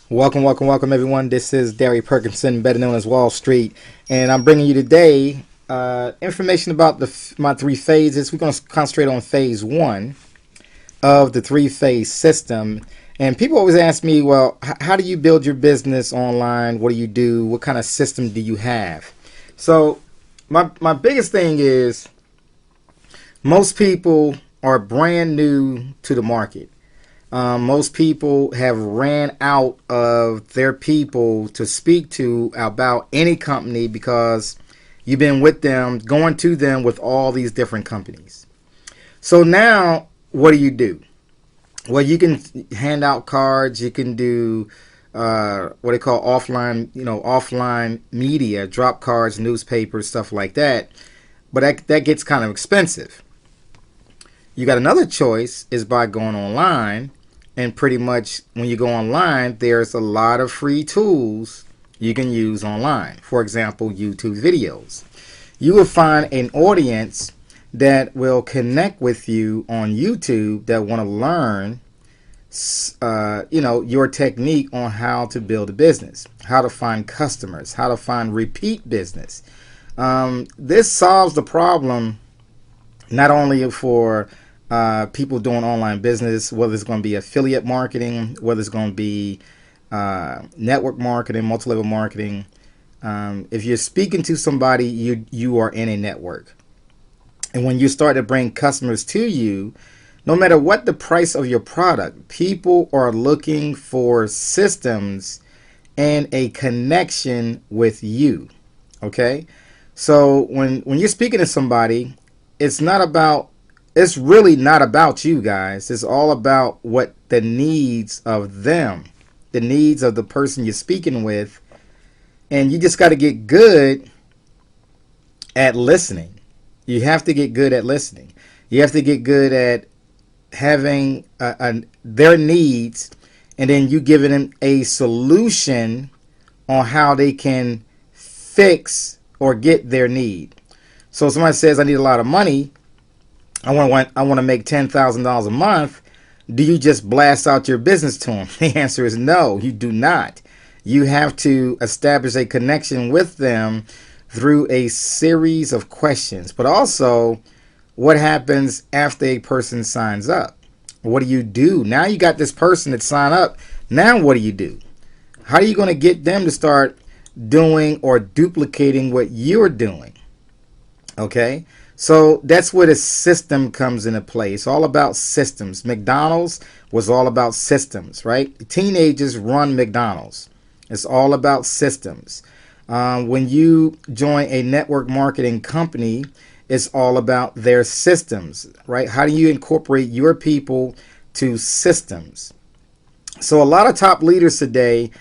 Welcome, everyone. This is Derry Perkinson, better known as Wall Street, and I'm bringing you today information about my three phases. We're going to concentrate on phase one of the three-phase system. And people always ask me, well, how do you build your business online? What do you do? What kind of system do you have? So my biggest thing is most people are brand new to the market. Most people have ran out of their people to speak to about any company because you've been with them, going to them with all these different companies. So now, what do? Well, you can hand out cards. You can do what they call offline media, drop cards, newspapers, stuff like that. But that gets kind of expensive. You got another choice is by going online. And pretty much when you go online, there's a lot of free tools you can use online. For example, YouTube videos. You will find an audience that will connect with you on YouTube that want to learn, your technique on how to build a business, how to find customers, how to find repeat business. This solves the problem not only for people doing online business, whether it's going to be affiliate marketing, whether it's going to be network marketing, multi-level marketing. If you're speaking to somebody, you are in a network. And when you start to bring customers to you, no matter what the price of your product, people are looking for systems and a connection with you. Okay? So when you're speaking to somebody, it's really not about you guys. It's all about what the needs of them, the needs of the person you're speaking with. And you just got to get good at listening. You have to get good at listening. You have to get good at having their needs, and then you giving them a solution on how they can fix or get their need. So somebody says, I need a lot of money. I want to make $10,000 a month. Do you just blast out your business to them? The answer is no, you do not. You have to establish a connection with them through a series of questions. But also, what happens after a person signs up? What do you do? Now you got this person that signed up. Now what do you do? How are you going to get them to start doing or duplicating what you're doing? Okay? So that's where the system comes into play. It's all about systems. McDonald's was all about systems, right? Teenagers run McDonald's. It's all about systems. When you join a network marketing company, it's all about their systems, right? How do you incorporate your people to systems? So a lot of top leaders today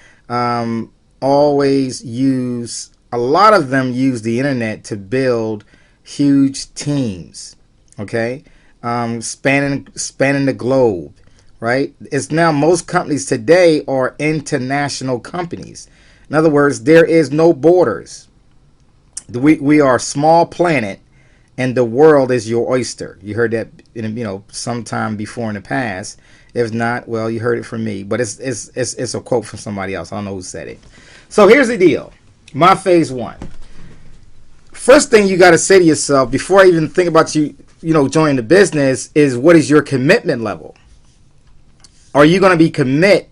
always use, a lot of them use the internet to build huge teams, okay, spanning the globe, right? It's now most companies today are international companies. In other words, there is no borders. We are a small planet, and the world is your oyster. You heard that, sometime before in the past. If not, well, you heard it from me. But it's a quote from somebody else. I don't know who said it. So here's the deal. My phase one. First thing you got to say to yourself before I even think about joining the business is, what is your commitment level? Are you going to commit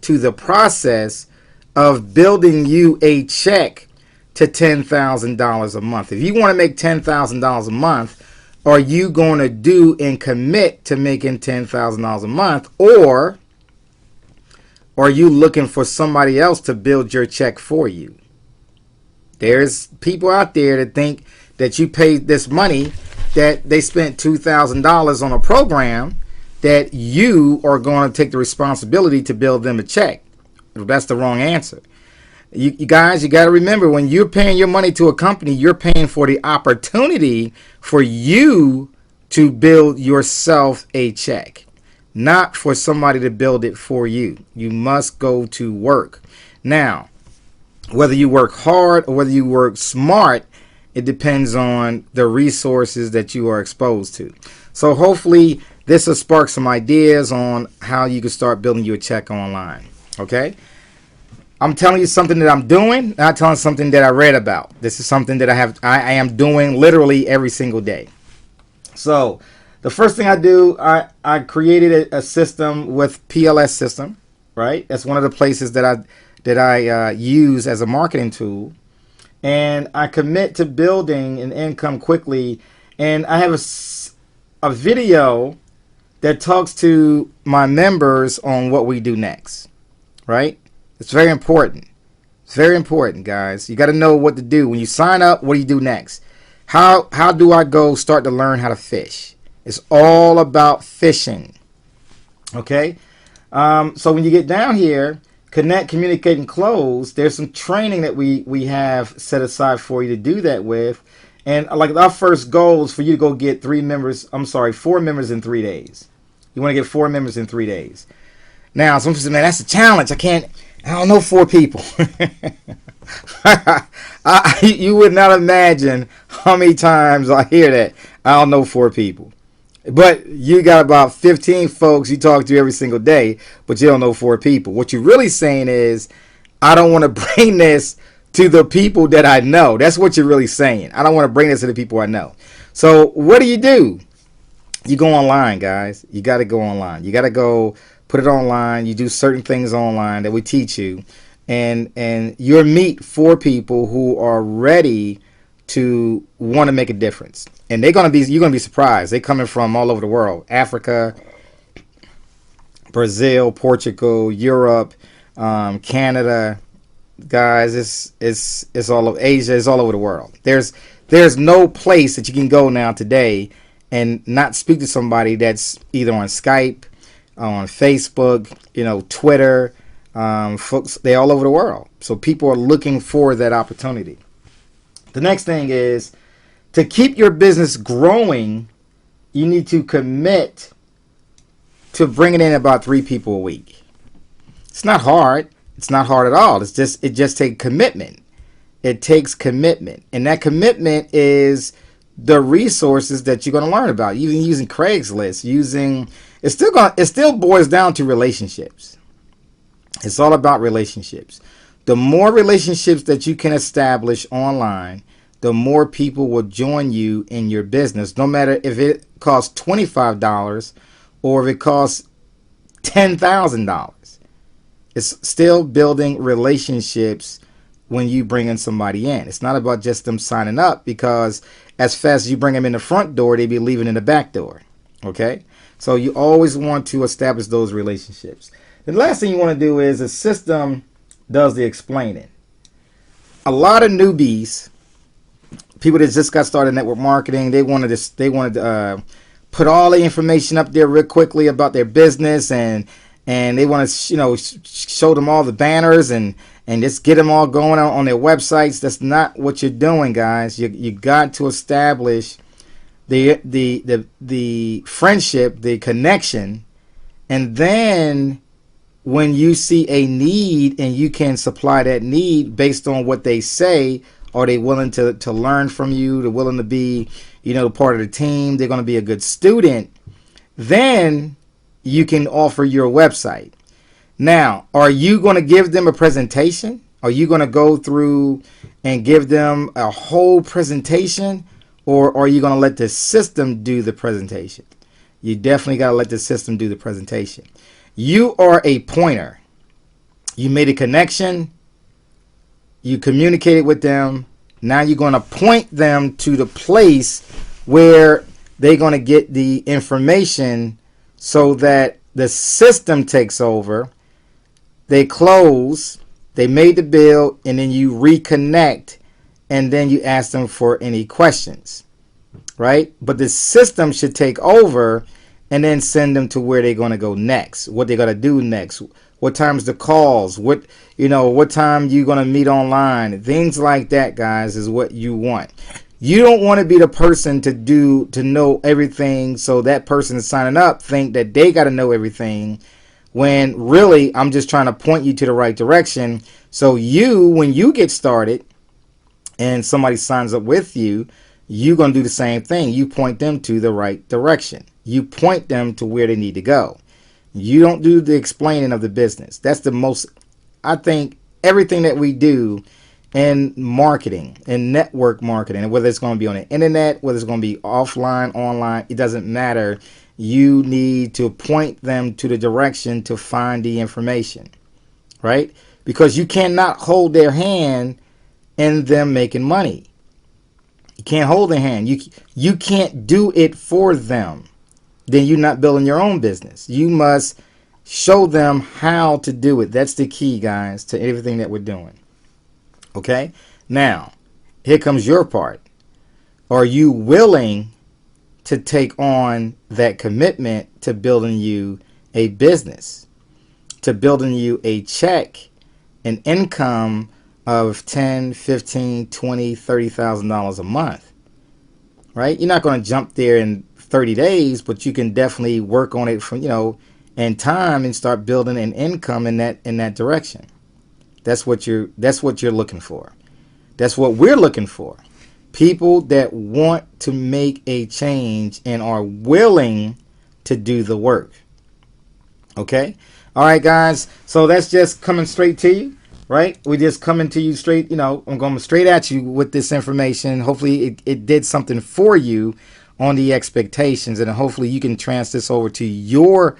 to the process of building you a check to $10,000 a month? If you want to make $10,000 a month, are you going to do and commit to making $10,000 a month, or are you looking for somebody else to build your check for you? There's people out there that think that you paid this money, that they spent $2,000 on a program, that you are going to take the responsibility to build them a check. That's the wrong answer. You guys, you got to remember, when you're paying your money to a company, you're paying for the opportunity for you to build yourself a check, not for somebody to build it for you. You must go to work. Now, whether you work hard or whether you work smart, it depends on the resources that you are exposed to. So hopefully this will spark some ideas on how you can start building your check online. Okay? I'm telling you something that I'm doing, not telling something that I read about. This is something that I am doing literally every single day. So the first thing I do, I created a system with PLS system, right? That's one of the places that I use as a marketing tool. And I commit to building an income quickly. And I have a video that talks to my members on what we do next, right? It's very important. It's very important, guys. You got to know what to do. When you sign up, what do you do next? How do I go start to learn how to fish? It's all about fishing. Okay? So when you get down here, connect, communicate, and close, there's some training that we have set aside for you to do that with. And like our first goal is for you to go get 4 members in 3 days. You want to get 4 members in 3 days. Now, some people say, man, that's a challenge. I don't know 4 people. You would not imagine how many times I hear that. I don't know 4 people. But you got about 15 folks you talk to every single day, but you don't know 4 people. What you're really saying is, I don't want to bring this to the people that I know. That's what you're really saying. I don't want to bring this to the people I know. So what do? You go online, guys. You got to go online. You got to go put it online. You do certain things online that we teach you, and you'll meet 4 people who are ready to want to make a difference. And you're gonna be surprised. They're coming from all over the world: Africa, Brazil, Portugal, Europe, Canada. Guys, it's all over Asia. It's all over the world. There's no place that you can go now today and not speak to somebody that's either on Skype, on Facebook, Twitter. Folks, they're all over the world. So people are looking for that opportunity. The next thing is, to keep your business growing, you need to commit to bringing in about 3 people a week. It's not hard. It's not hard at all. It just takes commitment. It takes commitment. And that commitment is the resources that you're going to learn about. Even using Craigslist, it still boils down to relationships. It's all about relationships. The more relationships that you can establish online, the more people will join you in your business, no matter if it costs $25 or if it costs $10,000. It's still building relationships when you bring in somebody in. It's not about just them signing up, because as fast as you bring them in the front door, they be leaving in the back door. Okay? So you always want to establish those relationships. The last thing you want to do is a system does the explaining. A lot of newbies, people that just got started network marketing, they wanted to put all the information up there real quickly about their business, and they want to show them all the banners and just get them all going on their websites. That's not what you're doing, guys. You got to establish the friendship, the connection, and then when you see a need and you can supply that need based on what they say, are they willing to learn from you? They're willing to be, part of the team. They're going to be a good student. Then you can offer your website. Now, are you going to give them a presentation? Are you going to go through and give them a whole presentation? Or are you going to let the system do the presentation? You definitely got to let the system do the presentation. You are a pointer. You made a connection. You communicated with them. Now you're going to point them to the place where they're going to get the information so that the system takes over. They close. They made the bill. And then you reconnect. And then you ask them for any questions. Right? But the system should take over and then send them to where they're going to go next, what they're going to do next, what time's the calls, what time you're going to meet online. Things like that, guys, is what you want. You don't want to be the person to know everything, so that person is signing up think that they got to know everything, when really I'm just trying to point you to the right direction. So when you get started and somebody signs up with you, you're going to do the same thing. You point them to the right direction. You point them to where they need to go. You don't do the explaining of the business. That's the most, I think, everything that we do in marketing and network marketing, and whether it's going to be on the internet, whether it's going to be offline, online, it doesn't matter. You need to point them to the direction to find the information, right? Because you cannot hold their hand in them making money. You can't hold their hand. You can't do it for them. Then you're not building your own business. You must show them how to do it. That's the key, guys, to everything that we're doing. Okay? Now, here comes your part. Are you willing to take on that commitment to building you a business, to building you a check, an income of $10, $15, $20, $30,000 a month, right? You're not going to jump there in 30 days, but you can definitely work on it from, in time and start building an income in that direction. That's what you're looking for. That's what we're looking for. People that want to make a change and are willing to do the work. Okay? All right, guys. So that's just coming straight to you, right? We just coming to you straight, I'm going straight at you with this information. Hopefully it did something for you on the expectations, and hopefully you can transfer this over to your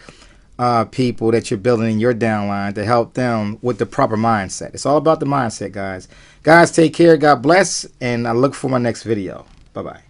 people that you're building in your downline to help them with the proper mindset. It's all about the mindset, guys. Guys, take care. God bless, and I look for my next video. Bye-bye.